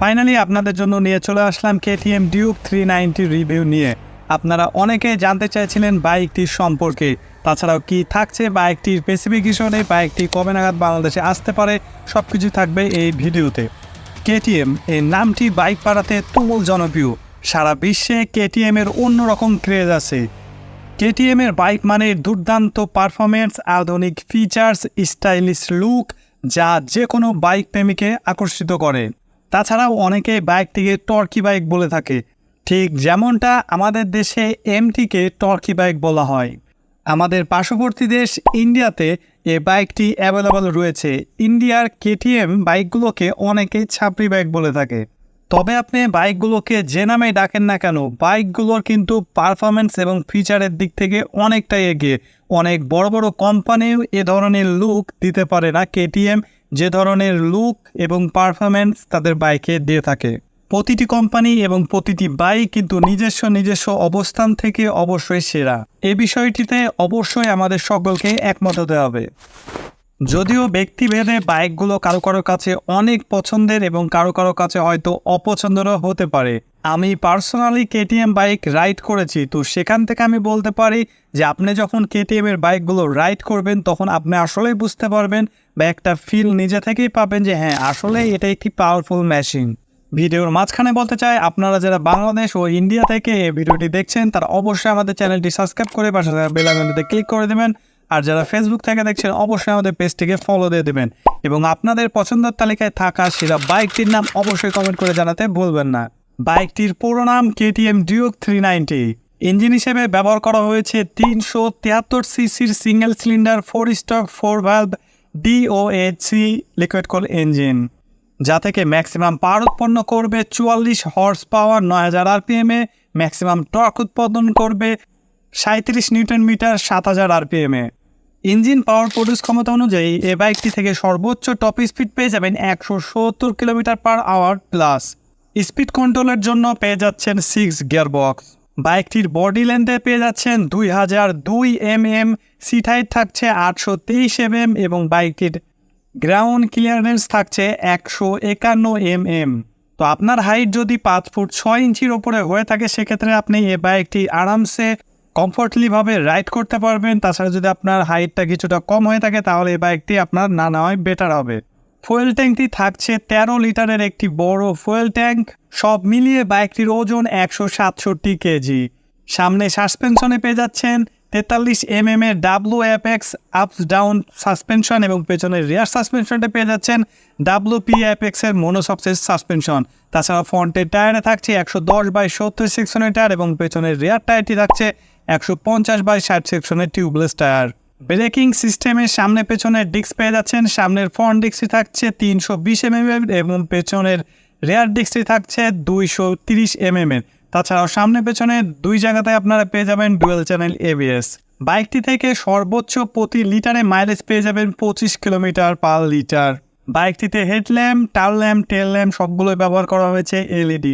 Finally আপনাদের জন্য নিয়ে চলে আসলাম কেটিএম ডিউক 390 রিভিউ নিয়ে। আপনারা অনেকে জানতে চাইছিলেন বাইকটির সম্পর্কে, তাছাড়াও কি থাকছে বাইকটির স্পেসিফিকেশনে, বাইকটি কবে নাগাদ বাংলাদেশে আসতে পারে, সব কিছু থাকবে এই ভিডিওতে। কেটিএম এই নামটি বাইক পাড়াতে তুমুল জনপ্রিয়, সারা বিশ্বে কেটিএম এর অন্যরকম ক্রেজ আছে। কেটিএম এর বাইক মানে দুর্দান্ত পারফরমেন্স, আধুনিক ফিচার্স, স্টাইলিশ লুক, যা যে কোনো বাইক প্রেমীকে আকর্ষিত করে। তাছাড়াও অনেকে বাইকটিকে টর্কি বাইক বলে থাকে, ঠিক যেমনটা আমাদের দেশে এমটিকে টর্কি বাইক বলা হয়। আমাদের পার্শ্ববর্তী দেশ ইন্ডিয়াতে এই বাইকটি অ্যাভেলেবল রয়েছে। ইন্ডিয়ার কেটিএম বাইকগুলোকে অনেকেই ছাপরি বাইক বলে থাকে। তবে আপনি বাইকগুলোকে যে নামে ডাকেন না কেন, বাইকগুলোর কিন্তু পারফরমেন্স এবং ফিচারের দিক থেকে অনেকটাই এগিয়ে। অনেক বড় বড় কোম্পানিও এ ধরনের লুক দিতে পারে না কেটিএম যে ধরনের লুক এবং পারফরমেন্স তাদের বাইকে দিয়ে থাকে। প্রতিটি কোম্পানি এবং প্রতিটি বাইক কিন্তু নিজস্ব অবস্থান থেকে অবশ্যই সেরা। এই বিষয়টিতে অবশ্যই আমাদের সকলকে একমত হতে হবে। যদিও ব্যক্তিভেদে বাইকগুলো কারো কারো কাছে অনেক পছন্দের এবং কারো কারো কাছে হয়তো অপছন্দেরও হতে পারে। আমি পার্সোনালি কেটিএম বাইক রাইড করেছি, তো সেখান থেকে আমি বলতে পারি যে আপনি যখন কেটিএম এর বাইকগুলো রাইড করবেন তখন আপনি আসলেই বুঝতে পারবেন বা একটা ফিল নিজে থেকেই পাবেন যে হ্যাঁ আসলে এটা একটি পাওয়ারফুল মেশিন। ভিডিওর মাঝখানে বলতে চাই, আপনারা যারা বাংলাদেশ ও ইন্ডিয়া থেকে এই ভিডিওটি দেখছেন তারা অবশ্যই আমাদের চ্যানেলটি সাবস্ক্রাইব করে পাশে থাকা বেল আইকনটিতে ক্লিক করে দেবেন। আর যারা ফেসবুক থেকে দেখছেন অবশ্যই আমাদের পেজটিকে ফলো দিয়ে দেবেন এবং আপনাদের পছন্দের তালিকায় থাকা সেরা বাইকটির নাম অবশ্যই কমেন্ট করে জানাতে ভুলবেন না। বাইকটির পুরো নাম কেটিএম ডিউক 390। ইঞ্জিন হিসেবে ব্যবহার করা হয়েছে 373 সিসির single cylinder 4 stroke 4 valve DOHC liquid কুল ইঞ্জিন, যা থেকে ম্যাক্সিমাম পাওয়ার উৎপন্ন করবে 44 হর্স পাওয়ার 9000 RPM এ, ম্যাক্সিমাম টর্ক উৎপাদন করবে 37 নিউটন মিটার 7000 RPM এ। ইঞ্জিন পাওয়ার প্রডিউস ক্ষমতা অনুযায়ী এই বাইকটি থেকে সর্বোচ্চ টপ স্পিড পেয়ে যাবেন 170 kilometre per hour plus. Speed কন্ট্রোলের জন্য পেয়ে যাচ্ছেন 6 গিয়ার বক্স। বাইকটির বডি লেন্থে পেয়ে যাচ্ছেন 2002 mm, সিট হাইট থাকছে 823 mm এবং বাইকটির গ্রাউন্ড ক্লিয়ারেন্স থাকছে 151 mm। তো আপনার হাইট যদি 5 ফুট 6 ইঞ্চির ওপরে হয়ে থাকে সেক্ষেত্রে আপনি এই বাইকটি আরামসে কমফোর্টলিভাবে রাইড করতে পারবেন। তাছাড়া যদি আপনার হাইটটা কিছুটা কম হয়ে থাকে তাহলে এই বাইকটি আপনার না নেওয়াই বেটার হবে। ফুয়েল ট্যাঙ্কটি থাকছে 13 লিটারের একটি বড় ফুয়েল ট্যাঙ্ক। সব মিলিয়ে বাইকটির ওজন 167 কেজি। সামনে সাসপেনশনে পেয়ে যাচ্ছেন 43 mm এর WFX আপস ডাউন সাসপেনশন এবং পেছনের রিয়ার সাসপেনশনটা পেয়ে যাচ্ছেন WPFX এর মনোসক্সেস সাসপেনশন। তাছাড়া ফ্রন্টের টায়ারে থাকছে 110/70 সেকশনের টায়ার এবং পেছনের রিয়ার টায়ারটি থাকছে 150/60 সেকশনের টিউবলেস টায়ার। ব্রেকিং সিস্টেমের সামনে পেছনের ডিস্ক পেয়ে যাচ্ছেন। সামনের ফ্রন্ট ডিস্কটি থাকছে 320 mm এবং পেছনের রিয়ার ডিস্কটি থাকছে 230 mm এর। তাছাড়াও সামনে পেছনে দুই জায়গাতে আপনারা পেয়ে যাবেন ডুয়েল চ্যানেল ABS। বাইকটি থেকে সর্বোচ্চ প্রতি লিটারে মাইলেজ পেয়ে যাবেন 25 কিলোমিটার পার লিটার। বাইকটিতে হেডল্যাম্প, টাল ল্যাম্প, টেল ল্যাম্প সবগুলোই ব্যবহার করা হয়েছে LED।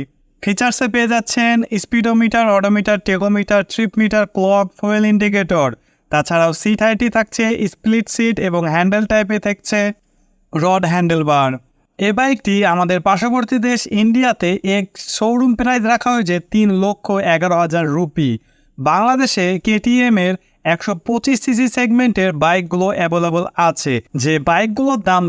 ফিচার্সে পেয়ে যাচ্ছেন speedometer, odometer, tachometer, trip meter, clock, fuel indicator. তাছাড়াও সিট হাইটই থাকছে স্প্লিট সিট এবং হ্যান্ডেল টাইপে থাকছে রড হ্যান্ডেল বার। এই বাইকটি আমাদের পার্শ্ববর্তী দেশ ইন্ডিয়াতে এক শোরুম প্রাইস রাখা হয়েছে 3,11,000 রুপি। বাংলাদেশে কেটিএম এর 125 সিসি সেগমেন্টের বাইকগুলো অ্যাভেলেবল আছে, যে বাইকগুলোর দাম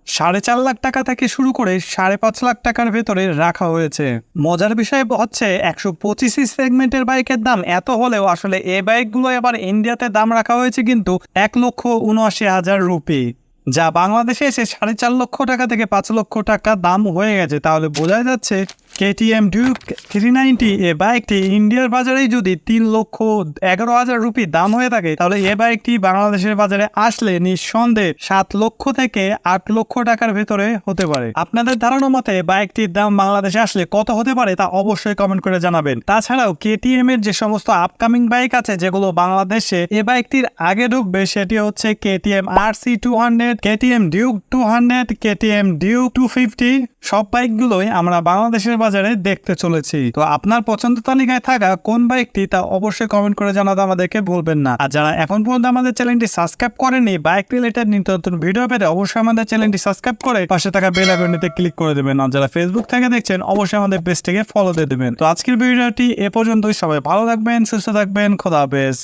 4.5 লাখ টাকা থেকে শুরু করে 5.5 লাখ টাকার ভেতরে রাখা হয়েছে। মজার বিষয় হচ্ছে 125 সিসি সেগমেন্টের বাইকের দাম এত হলেও আসলে এই বাইকগুলো এবার ইন্ডিয়াতে দাম রাখা হয়েছে কিন্তু 1,79,000 রুপি, যা বাংলাদেশে এসে 4.5 লক্ষ টাকা থেকে 5 লক্ষ টাকা দাম হয়ে গেছে। তাহলে বোঝা যাচ্ছে কেটিএম ডিউক 390 এ বাইকটি ইন্ডিয়ার বাজারেই যদি 3,11,000 রুপি দাম হয়ে থাকে তাহলে এ বাইকটি বাংলাদেশের বাজারে আসলে নিঃসন্দেহে 7 লক্ষ থেকে 8 লক্ষ টাকার ভেতরে হতে পারে। আপনাদের ধারণা মতে বাইকটির দাম বাংলাদেশে আসলে কত হতে পারে তা অবশ্যই কমেন্ট করে জানাবেন। তাছাড়াও কেটিএম এর যে সমস্ত আপকামিং বাইক আছে যেগুলো বাংলাদেশে এ বাইকটির আগে ঢুকবে সেটি হচ্ছে KTM RC 200, KTM Duke 200, KTM Duke 250 সব বাইকগুলোই আমরা বাংলাদেশের বাজারে দেখতে চলেছি। তো আপনার পছন্দ তালিকায় থাকা কোন বাইকটি তা অবশ্যই কমেন্ট করে জানাতে আমাদেরকে ভুলবেন না। আর যারা এখন পর্যন্ত আমাদের চ্যানেলটি সাবস্ক্রাইব করেনি বাইক রিলেটেড নিত্য নতুন ভিডিও পেতে অবশ্যই আমাদের চ্যানেলটি সাবস্ক্রাইব করে পাশে থাকা বেল আইকনটিতে ক্লিক করে দেবেন। আর যারা ফেসবুক থেকে দেখছেন অবশ্যই আমাদের পেজটিকে ফলো দিয়ে দেবেন। তো আজকের ভিডিওটি এ পর্যন্তই। সবাই ভালো থাকবেন, সুস্থ থাকবেন, খোদা হাফেজ।